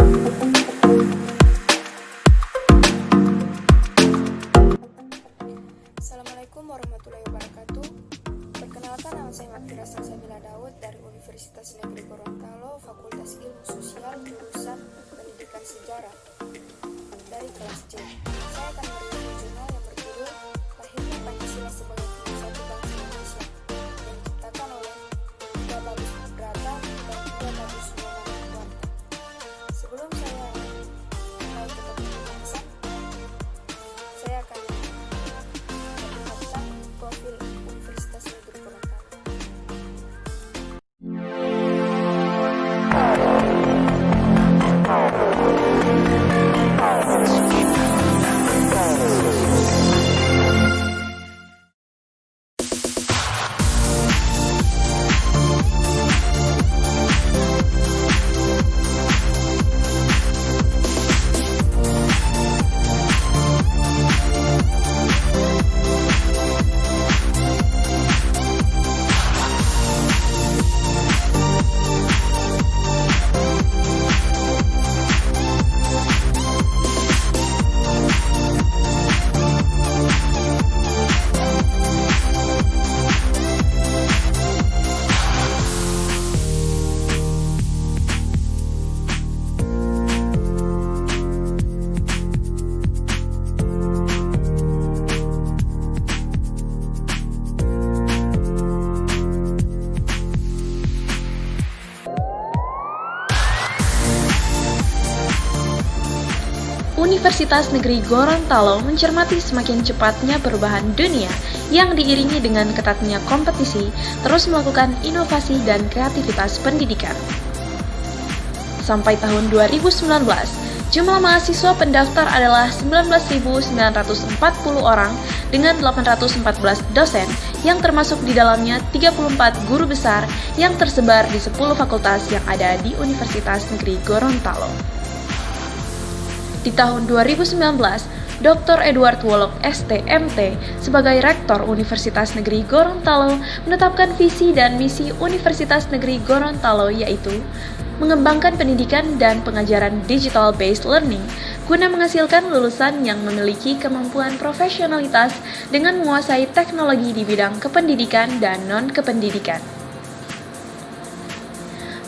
Assalamualaikum warahmatullahi wabarakatuh. Perkenalkan, nama saya Matira Salsabila Daud dari Universitas Negeri Gorontalo, Fakultas Ilmu Sosial, jurusan Pendidikan Sejarah, dari kelas C. Saya akan mereview jurnal yang berjudul Lahirnya Pancasila sebagai Pemersatu Bangsa Indonesia, yang diciptakan oleh Tiga Bagus Brata dan Tiga Bagus Muhammad Warta. Sebelum saya mulai ke topik pembahasan, saya akan profil Universitas Negeri Gorontalo. Universitas Negeri Gorontalo mencermati semakin cepatnya perubahan dunia yang diiringi dengan ketatnya kompetisi, terus melakukan inovasi dan kreativitas pendidikan. Sampai tahun 2019, jumlah mahasiswa pendaftar adalah 19.940 orang dengan 814 dosen yang termasuk di dalamnya 34 guru besar yang tersebar di 10 fakultas yang ada di Universitas Negeri Gorontalo. Di tahun 2019, Dr. Edward Wolok STMT sebagai Rektor Universitas Negeri Gorontalo menetapkan visi dan misi Universitas Negeri Gorontalo, yaitu mengembangkan pendidikan dan pengajaran digital-based learning guna menghasilkan lulusan yang memiliki kemampuan profesionalitas dengan menguasai teknologi di bidang kependidikan dan non-kependidikan.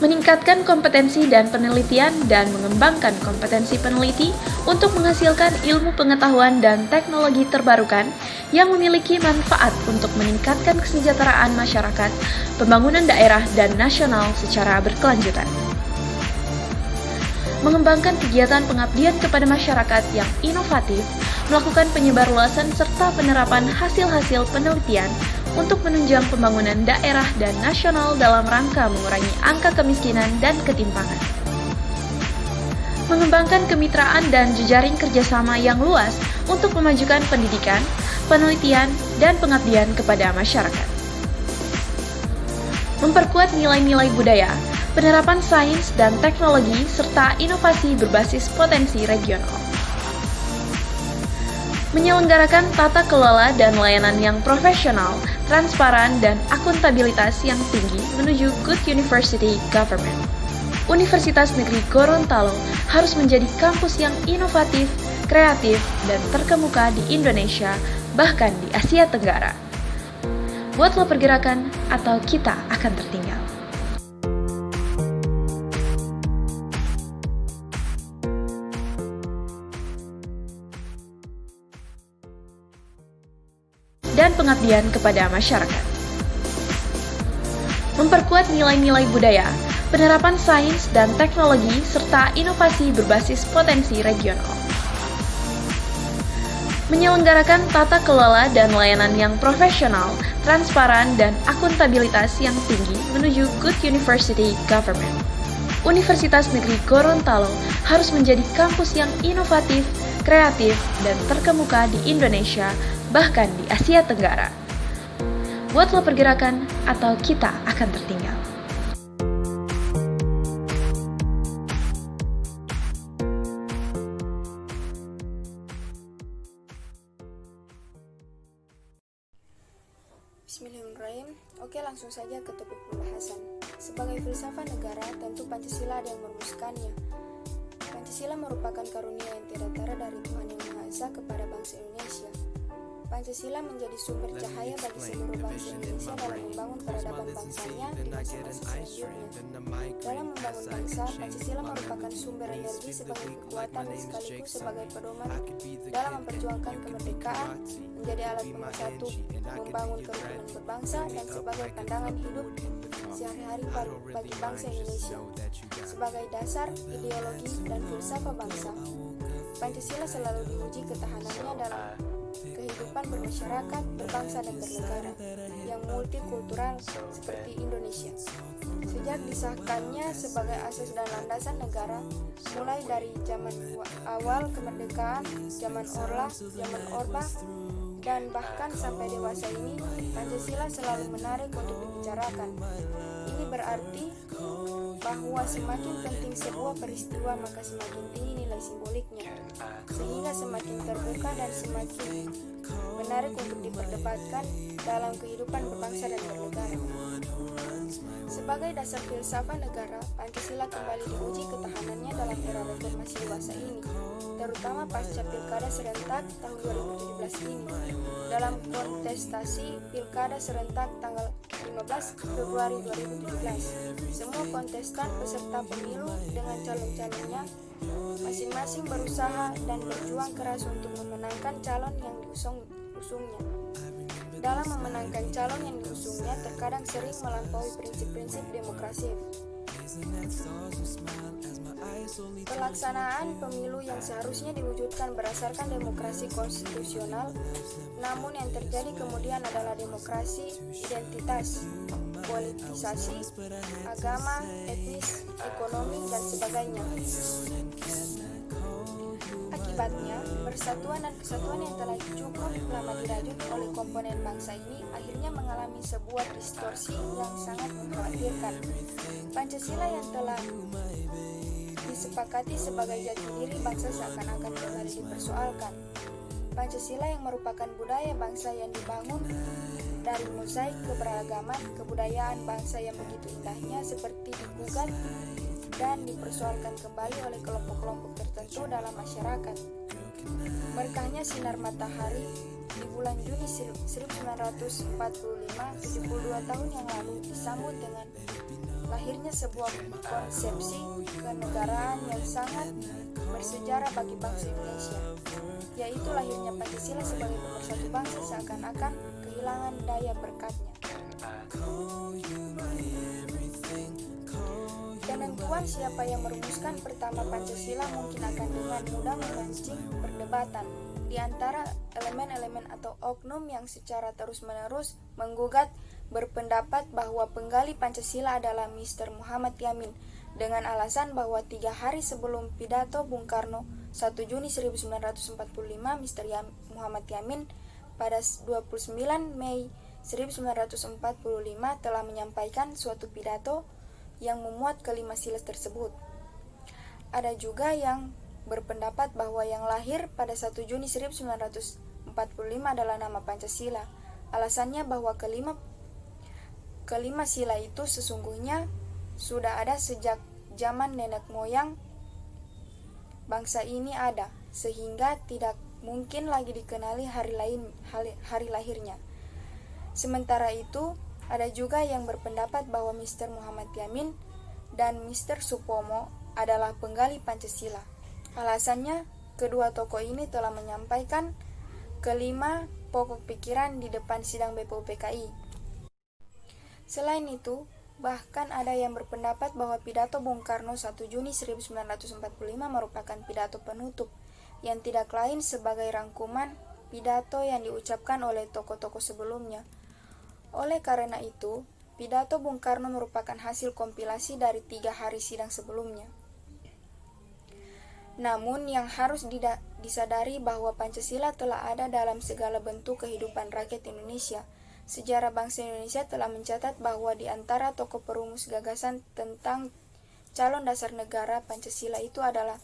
Meningkatkan kompetensi dan penelitian dan mengembangkan kompetensi peneliti untuk menghasilkan ilmu pengetahuan dan teknologi terbarukan yang memiliki manfaat untuk meningkatkan kesejahteraan masyarakat, pembangunan daerah dan nasional secara berkelanjutan. Mengembangkan kegiatan pengabdian kepada masyarakat yang inovatif, melakukan penyebarluasan serta penerapan hasil-hasil penelitian untuk menunjang pembangunan daerah dan nasional dalam rangka mengurangi angka kemiskinan dan ketimpangan. Mengembangkan kemitraan dan jejaring kerjasama yang luas untuk memajukan pendidikan, penelitian, dan pengabdian kepada masyarakat. Memperkuat nilai-nilai budaya, penerapan sains dan teknologi, serta inovasi berbasis potensi regional. Menyelenggarakan tata kelola dan layanan yang profesional, transparan, dan akuntabilitas yang tinggi menuju good university government. Universitas Negeri Gorontalo harus menjadi kampus yang inovatif, kreatif, dan terkemuka di Indonesia, bahkan di Asia Tenggara. Buatlah pergerakan atau kita akan tertinggal. Dan pengabdian kepada masyarakat. Memperkuat nilai-nilai budaya, penerapan sains dan teknologi, serta inovasi berbasis potensi regional. Menyelenggarakan tata kelola dan layanan yang profesional, transparan, dan akuntabilitas yang tinggi menuju good university government. Universitas Negeri Gorontalo harus menjadi kampus yang inovatif, kreatif, dan terkemuka di Indonesia, bahkan di Asia Tenggara. Buatlah pergerakan atau kita akan tertinggal. Bismillahirrahmanirrahim. Oke, langsung saja ke topik pembahasan. Sebagai filsafat negara, tentu Pancasila ada yang merumuskannya. Pancasila merupakan karunia yang tidak tara dari Tuhan Yang Maha Esa kepada bangsa Indonesia. Pancasila menjadi sumber cahaya bagi seluruh bangsa Indonesia dalam membangun peradaban bangsanya di masa-masa selanjutnya. Dalam membangun bangsa, Pancasila merupakan sumber energi sebagai kekuatan dan sekaligus sebagai pedoman dalam memperjuangkan kemerdekaan, menjadi alat pemersatu, membangun kerukunan berbangsa, dan sebagai pandangan hidup sehari-hari bagi bangsa Indonesia. Sebagai dasar, ideologi, dan filsafat bangsa, Pancasila selalu diuji ketahanannya dalam kehidupan bermasyarakat, berbangsa, dan bernegara yang multikultural seperti Indonesia. Sejak disahkannya sebagai asas dan landasan negara, mulai dari zaman awal kemerdekaan, zaman Orla, zaman Orba, dan bahkan sampai dewasa ini, Pancasila selalu menarik untuk dibicarakan. Ini berarti bahwa semakin penting sebuah peristiwa, maka semakin tinggi nilai simboliknya, sehingga semakin terbuka dan semakin menarik untuk diperdebatkan dalam kehidupan berbangsa dan bernegara. Sebagai dasar filsafat negara, Pancasila kembali diuji ketahanannya dalam era reformasi dewasa ini, terutama pasca Pilkada serentak tahun 2017 ini. Dalam kontestasi Pilkada serentak tanggal 15 Februari 2017, semua kontestan peserta pemilu dengan calon-calonnya masing-masing berusaha dan berjuang keras untuk memenangkan calon yang diusungnya. Dalam memenangkan calon yang diusungnya, terkadang sering melampaui prinsip-prinsip demokrasi. Pelaksanaan pemilu yang seharusnya diwujudkan berdasarkan demokrasi konstitusional, namun yang terjadi kemudian adalah demokrasi identitas, politisasi, agama, etnis, ekonomi, dan sebagainya. Akibatnya, persatuan dan kesatuan yang telah cukup lama dirajut oleh komponen bangsa ini akhirnya mengalami sebuah distorsi yang sangat mengkhawatirkan. Pancasila yang telah disepakati sebagai jati diri bangsa seakan-akan kembali dipersoalkan. Pancasila yang merupakan budaya bangsa yang dibangun dari mosaik keberagaman kebudayaan bangsa yang begitu indahnya seperti digugat dan dipersoalkan kembali oleh kelompok-kelompok tertentu dalam masyarakat. Berkahnya sinar matahari di bulan Juni 1945, 72 tahun yang lalu, disambut dengan lahirnya sebuah konsepsi kenegaraan yang sangat bersejarah bagi bangsa Indonesia, yaitu lahirnya Pancasila sebagai pemersatu bangsa seakan-akan kehilangan daya berkatnya. Penentuan siapa yang merumuskan pertama Pancasila mungkin akan dengan mudah memancing perdebatan di antara elemen-elemen atau oknum yang secara terus-menerus menggugat berpendapat bahwa penggali Pancasila adalah Mr. Muhammad Yamin dengan alasan bahwa 3 hari sebelum pidato Bung Karno 1 Juni 1945, Mr. Muhammad Yamin pada 29 Mei 1945 telah menyampaikan suatu pidato yang memuat kelima sila tersebut. Ada juga yang berpendapat bahwa yang lahir pada 1 Juni 1945 adalah nama Pancasila. Alasannya bahwa kelima sila itu sesungguhnya sudah ada sejak zaman nenek moyang bangsa ini ada, sehingga tidak mungkin lagi dikenali hari lahirnya. Sementara itu, ada juga yang berpendapat bahwa Mr. Muhammad Yamin dan Mr. Supomo adalah penggali Pancasila. Alasannya, kedua tokoh ini telah menyampaikan kelima pokok pikiran di depan sidang BPUPKI. Selain itu, bahkan ada yang berpendapat bahwa pidato Bung Karno 1 Juni 1945 merupakan pidato penutup yang tidak lain sebagai rangkuman pidato yang diucapkan oleh tokoh-tokoh sebelumnya. Oleh karena itu, pidato Bung Karno merupakan hasil kompilasi dari 3 hari sidang sebelumnya. Namun yang harus disadari bahwa Pancasila telah ada dalam segala bentuk kehidupan rakyat Indonesia. Sejarah bangsa Indonesia telah mencatat bahwa di antara tokoh perumus gagasan tentang calon dasar negara Pancasila itu adalah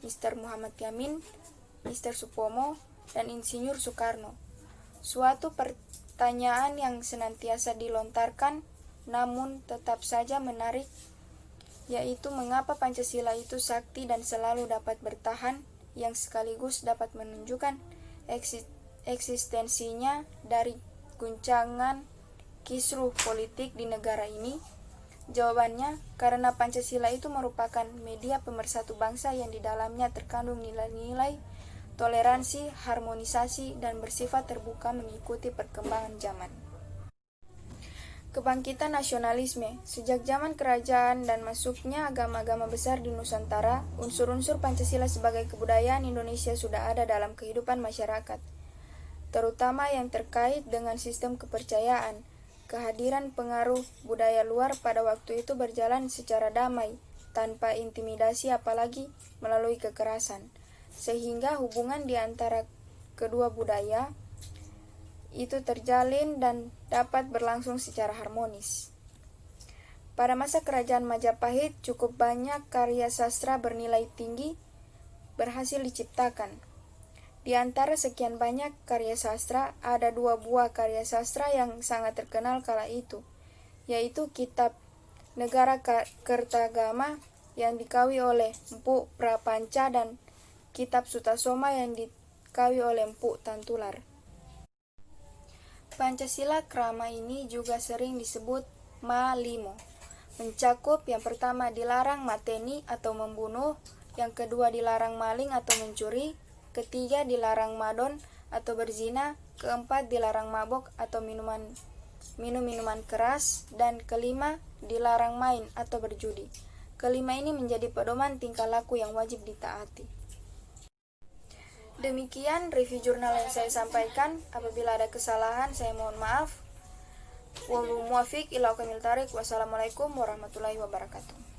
Mr. Muhammad Yamin, Mr. Supomo, dan Insinyur Soekarno. Suatu pertanyaan yang senantiasa dilontarkan namun tetap saja menarik, yaitu mengapa Pancasila itu sakti dan selalu dapat bertahan, yang sekaligus dapat menunjukkan eksistensinya dari guncangan kisruh politik di negara ini. Jawabannya, karena Pancasila itu merupakan media pemersatu bangsa yang di dalamnya terkandung nilai-nilai toleransi, harmonisasi, dan bersifat terbuka mengikuti perkembangan zaman. Kebangkitan nasionalisme. Sejak zaman kerajaan dan masuknya agama-agama besar di Nusantara, unsur-unsur Pancasila sebagai kebudayaan Indonesia sudah ada dalam kehidupan masyarakat, terutama yang terkait dengan sistem kepercayaan. Kehadiran pengaruh budaya luar pada waktu itu berjalan secara damai, tanpa intimidasi apalagi melalui kekerasan, sehingga hubungan di antara kedua budaya itu terjalin dan dapat berlangsung secara harmonis. Pada masa kerajaan Majapahit, cukup banyak karya sastra bernilai tinggi berhasil diciptakan. Di antara sekian banyak karya sastra, ada 2 buah karya sastra yang sangat terkenal kala itu, yaitu Kitab Negara Kertagama yang dikawi oleh Empu Prapanca dan Kitab Sutasoma yang dikawi oleh Empu Tantular. Pancasila Krama ini juga sering disebut Ma-5, mencakup yang pertama dilarang mateni atau membunuh, yang kedua dilarang maling atau mencuri, ketiga dilarang madon atau berzina, keempat dilarang mabok atau minum minuman keras, dan kelima dilarang main atau berjudi. Kelima ini menjadi pedoman tingkah laku yang wajib ditaati. Demikian review jurnal yang saya sampaikan. Apabila ada kesalahan, saya mohon maaf. Wabillahi muwaffiq ila aqwamit thoriq. Wassalamualaikum warahmatullahi wabarakatuh.